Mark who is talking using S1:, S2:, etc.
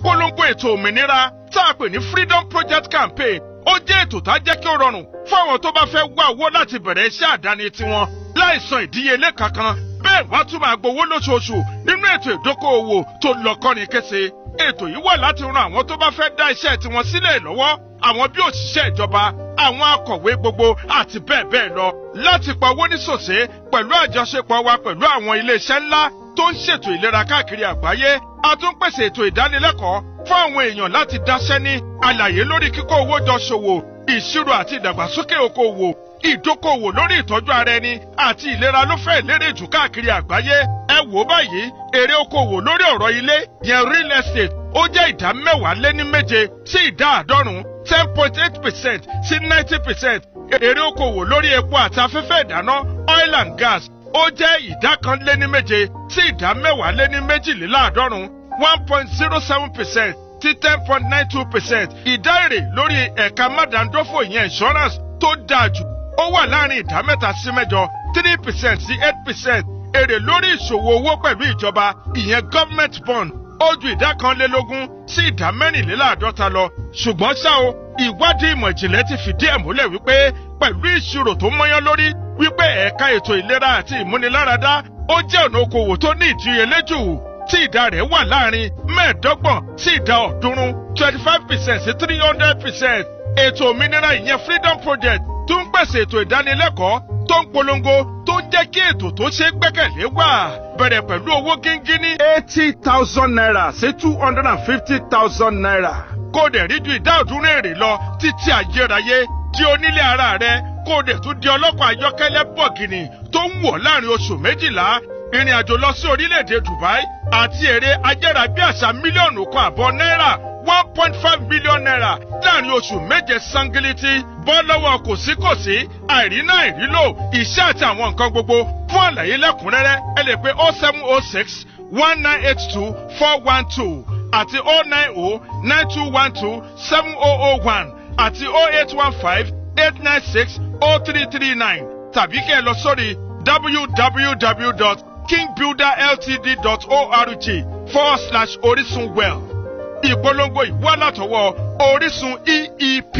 S1: ìpolongo ètò òmìnira tá a pè ní Freedom Project Campaign ó jẹ́ ètò tá a jẹ́ kí ó rọrùn fáwọn tó bá fẹ́ wá owó láti bẹ̀rẹ̀ iṣẹ́ àdáni tiwọn láì san ìdíyelé kankan bẹ́ẹ̀ wá tún máa gbowó lóṣooṣù nínú ètò ìdókòòwò tó lọ kọ́ni kése. Ètò yìí wà láti ran àwọn tó bá fẹ́ dá iṣẹ́ tiwọn sílẹ̀ lọ́wọ́, àwọn bí òṣìṣẹ́ ìjọba, àwọn akọ̀wé gbogbo àti bẹ́ẹ̀ bẹ́ẹ̀ lọ láti pa owó nísòsé pẹ̀lú àjọṣepọ̀ wa pẹ̀lú àwọn iléeṣẹ́ ńlá tó ń ṣètò ìlera káàkiri àgbáyé. A tún pèsè ètò ìdánilẹ́kọ̀ọ́ fún àwọn èèyàn láti dáṣẹ́ ní àlàyé lórí kíkó owó jọ ṣòwò, ìṣirò àti ìdàgbàsókè okòwò, ìdókòwò lórí ìtọ́jú ara ẹni àti ìlera ló fẹ́ lérè jù káàkiri àgbáyé. Ẹ wò báyìí, èrè okòwò lórí ọ̀rọ̀ ilé yẹn real estate ó jẹ́ ìdá 10.7 sí ìdá 90, 10.8% sí 90%. Èrè okòwò lórí epo àti afẹ́fẹ́ ìdáná oil and gas ó jẹ́ ìdá 1.7 sí ìdá 10.92, 1.07% sí 10.92%. Ìdá èrè lórí ẹ̀ka mádàndófò ìyẹn insurance tó dáa jù ó wà láàrin ìdá 3 sí 8%, 3% sí 8%. Èrè lórí ìṣòwò owó pẹ̀lú ìjọba ìyẹn government bond ó ju ìdá 1.20 sí ìdá 54% lọ. Ṣùgbọ́n ṣá o, ìwádìí ìmọ̀ ìjìnlẹ̀ ti fìdí ẹ̀ múlẹ̀ wípé pẹ̀lú ìṣirò tó mọ́yán lórí wípé ẹ̀ka ètò ìlera àti ìmúniláradá ó jẹ́ ọ̀nà okòwò tó ní ìdíyelé jù tí ìdá rẹ̀ wà láàrin 15 sí ìdá 100, 25% sí 300%. Ètò òmìnira ìyẹn Freedom Project tún pèsè ètò ìdánilẹ́kọ̀ọ́ tó ń polongo tó ń jẹ́ kí ètò tó ṣe gbẹ́kẹ̀lé wà. Bẹ̀rẹ̀ pẹ̀lú owó gíngínní 80,000 naira sí 250,000 naira. Kó dẹ̀ rí ju ìdá 100 èrè lọ títí ayérayé. Di onílé ara rẹ kó dẹ̀ tún di ọlọ́kọ̀ ayọ́kẹ́lẹ́ bọ̀gìnì tó ń wọ̀ láàrin oṣù 12. Ìrìn àjò lọ sí orílẹ̀-èdè Dubai àti èrè ajẹ́ràbíàṣà mílíọ̀nù kan àbọ̀ náírà 1.5 billion naira láàrin oṣù 7 sangiliti. Bọ́ lọ́wọ́ kòsíkòsí, àìrínà àìrílò, iṣẹ́ àti àwọn nǹkan gbogbo. Fún àlàyé lẹ́kùnrẹ́rẹ́ ẹ lè pe 0706 1982 412 àti 090 9212 7001 àti 0815 896 0339 tàbí kẹ́ ẹ lọ sórí www.kingbuilderltd.org/Orisun Wealth. Ìpolongo ìwá látọwọ́ Orísun EEP.